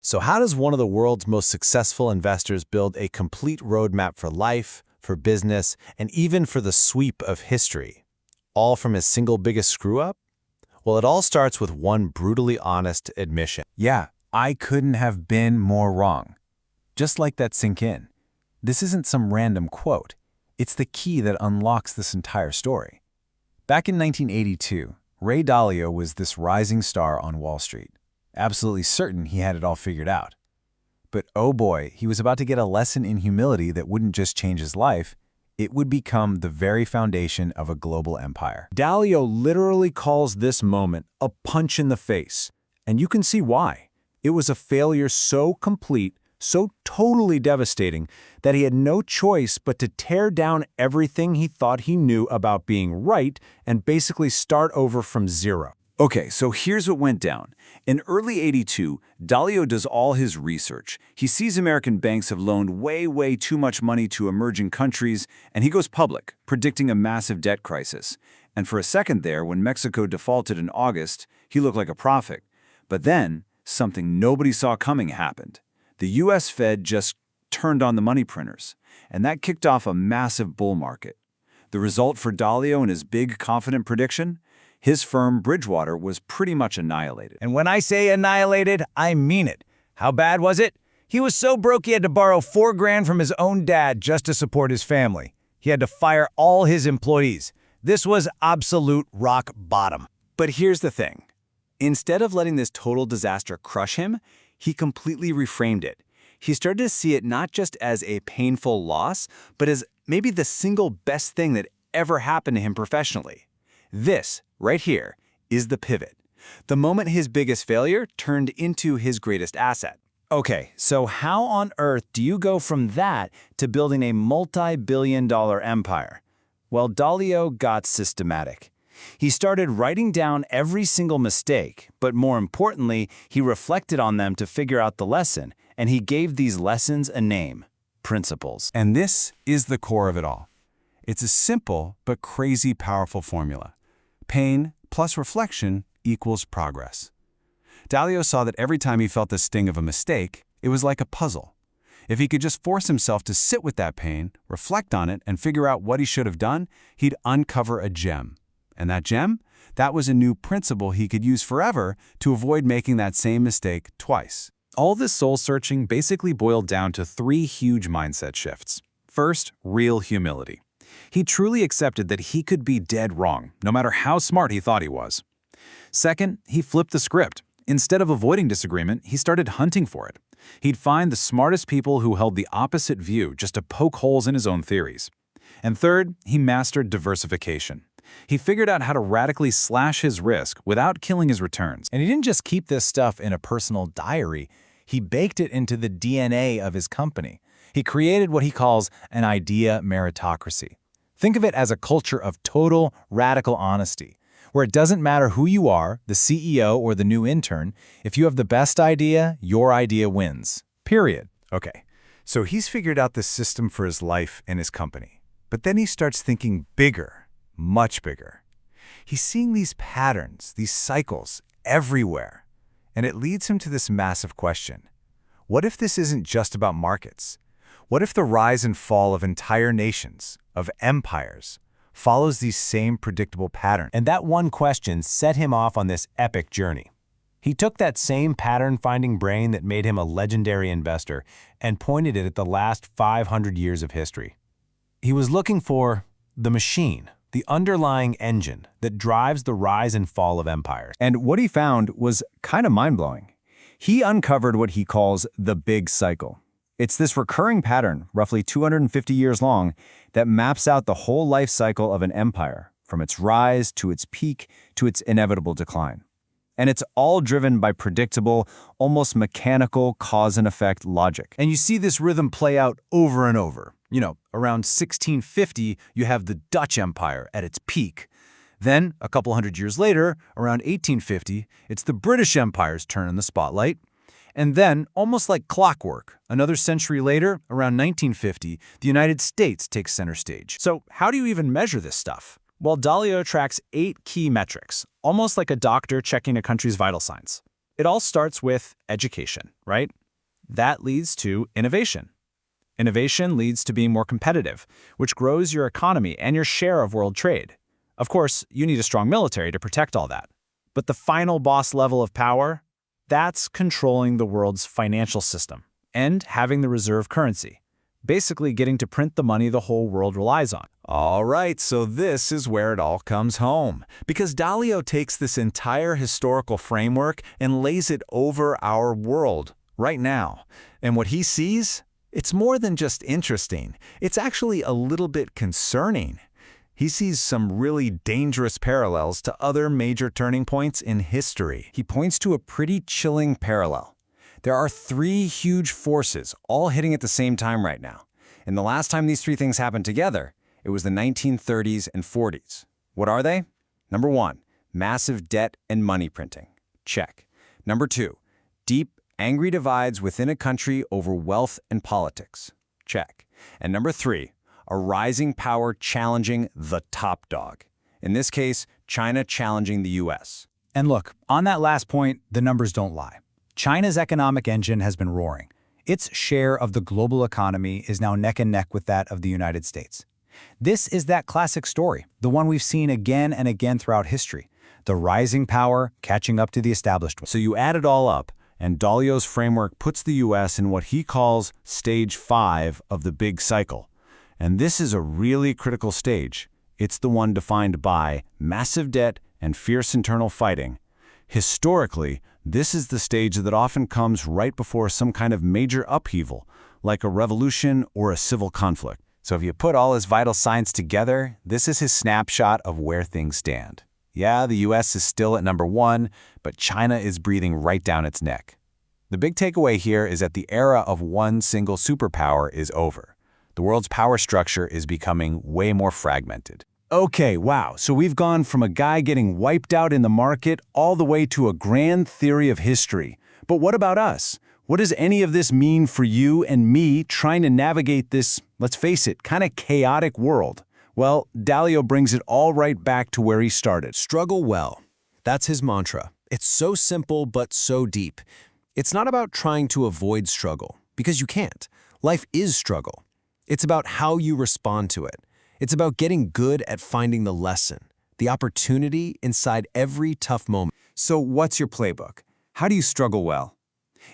So how does one of the world's most successful investors build a complete roadmap for life, for business, and even for the sweep of history? All from his single biggest screw-up? Well, it all starts with one brutally honest admission. Yeah, I couldn't have been more wrong. Just like that sink in. This isn't some random quote. It's the key that unlocks this entire story. Back in 1982, Ray Dalio was this rising star on Wall Street, absolutely certain he had it all figured out. But oh boy, he was about to get a lesson in humility that wouldn't just change his life, it would become the very foundation of a global empire. Dalio literally calls this moment a punch in the face, and you can see why. It was a failure so complete, so totally devastating, that he had no choice but to tear down everything he thought he knew about being right and basically start over from zero. Okay, so here's what went down. In early '82, Dalio does all his research. He sees American banks have loaned way too much money to emerging countries, and he goes public, predicting a massive debt crisis. And for a second there, when Mexico defaulted in August, he looked like a prophet. But then, something nobody saw coming happened. The U.S. Fed just turned on the money printers, and that kicked off a massive bull market. The result for Dalio and his big, confident prediction? His firm, Bridgewater, was pretty much annihilated. And when I say annihilated, I mean it. How bad was it? He was so broke he had to borrow $4,000 from his own dad just to support his family. He had to fire all his employees. This was absolute rock bottom. But here's the thing. Instead of letting this total disaster crush him, he completely reframed it. He started to see it not just as a painful loss, but as maybe the single best thing that ever happened to him professionally. This, right here, is the pivot. The moment his biggest failure turned into his greatest asset. Okay, so how on earth do you go from that to building a multi-billion-dollar empire? Well, Dalio got systematic. He started writing down every single mistake, but more importantly, he reflected on them to figure out the lesson, and he gave these lessons a name: principles. And this is the core of it all. It's a simple but crazy powerful formula. Pain plus reflection equals progress. Dalio saw that every time he felt the sting of a mistake, it was like a puzzle. If he could just force himself to sit with that pain, reflect on it, and figure out what he should have done, he'd uncover a gem. And that gem? That was a new principle he could use forever to avoid making that same mistake twice. All this soul-searching basically boiled down to 3 huge mindset shifts. First, real humility. He truly accepted that he could be dead wrong, no matter how smart he thought he was. Second, he flipped the script. Instead of avoiding disagreement, he started hunting for it. He'd find the smartest people who held the opposite view just to poke holes in his own theories. And third, he mastered diversification. He figured out how to radically slash his risk without killing his returns. And he didn't just keep this stuff in a personal diary. He baked it into the DNA of his company. He created what he calls an idea meritocracy. Think of it as a culture of total, radical honesty, where it doesn't matter who you are, the CEO or the new intern, if you have the best idea, your idea wins. Period. Okay, so he's figured out the system for his life and his company. But then he starts thinking bigger, much bigger. He's seeing these patterns, these cycles, everywhere. And it leads him to this massive question. What if this isn't just about markets? What if the rise and fall of entire nations, of empires, follows these same predictable patterns? And that one question set him off on this epic journey. He took that same pattern-finding brain that made him a legendary investor and pointed it at the last 500 years of history. He was looking for the machine, the underlying engine that drives the rise and fall of empires. And what he found was kind of mind-blowing. He uncovered what he calls the big cycle. It's this recurring pattern, roughly 250 years long, that maps out the whole life cycle of an empire, from its rise to its peak to its inevitable decline. And it's all driven by predictable, almost mechanical cause and effect logic. And you see this rhythm play out over and over. Around 1650, you have the Dutch Empire at its peak. Then, a couple hundred years later, around 1850, it's the British Empire's turn in the spotlight. And then, almost like clockwork, another century later, around 1950, the United States takes center stage. So how do you even measure this stuff? Well, Dalio tracks 8 key metrics, almost like a doctor checking a country's vital signs. It all starts with education, right? That leads to innovation. Innovation leads to being more competitive, which grows your economy and your share of world trade. Of course, you need a strong military to protect all that. But the final boss level of power, that's controlling the world's financial system and having the reserve currency, basically getting to print the money the whole world relies on. All right, so this is where it all comes home, because Dalio takes this entire historical framework and lays it over our world right now. And what he sees? It's more than just interesting. It's actually a little bit concerning. He sees some really dangerous parallels to other major turning points in history. He points to a pretty chilling parallel. There are three huge forces all hitting at the same time right now. And the last time these three things happened together, it was the 1930s and 40s. What are they? Number one, massive debt and money printing. Check. Number two, deep, angry divides within a country over wealth and politics. Check. And number three, a rising power challenging the top dog. In this case, China challenging the US. And look, on that last point, the numbers don't lie. China's economic engine has been roaring. Its share of the global economy is now neck and neck with that of the United States. This is that classic story, the one we've seen again and again throughout history. The rising power catching up to the established one. So you add it all up, and Dalio's framework puts the US in what he calls stage 5 of the big cycle. And this is a really critical stage. It's the one defined by massive debt and fierce internal fighting. Historically, this is the stage that often comes right before some kind of major upheaval, like a revolution or a civil conflict. So if you put all his vital signs together, this is his snapshot of where things stand. Yeah, the US is still at number one, but China is breathing right down its neck. The big takeaway here is that the era of one single superpower is over. The world's power structure is becoming way more fragmented. Okay, wow, so we've gone from a guy getting wiped out in the market all the way to a grand theory of history. But what about us? What does any of this mean for you and me trying to navigate this, let's face it, kind of chaotic world? Well, Dalio brings it all right back to where he started. Struggle well. That's his mantra. It's so simple but so deep. It's not about trying to avoid struggle, because you can't. Life is struggle. It's about how you respond to it. It's about getting good at finding the lesson, the opportunity inside every tough moment. So what's your playbook? How do you struggle well?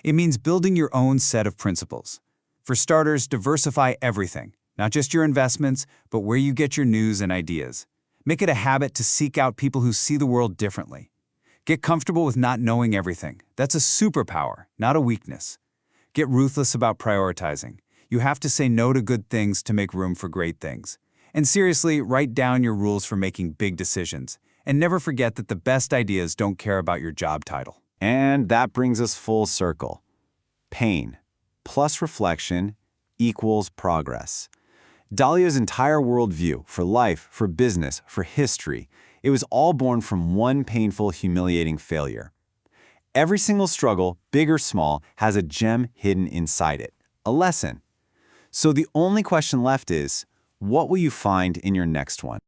It means building your own set of principles. For starters, diversify everything, not just your investments, but where you get your news and ideas. Make it a habit to seek out people who see the world differently. Get comfortable with not knowing everything. That's a superpower, not a weakness. Get ruthless about prioritizing. You have to say no to good things to make room for great things. And seriously, write down your rules for making big decisions. And never forget that the best ideas don't care about your job title. And that brings us full circle. Pain plus reflection equals progress. Dalio's entire worldview for life, for business, for history, it was all born from one painful, humiliating failure. Every single struggle, big or small, has a gem hidden inside it, a lesson. So the only question left is, what will you find in your next one?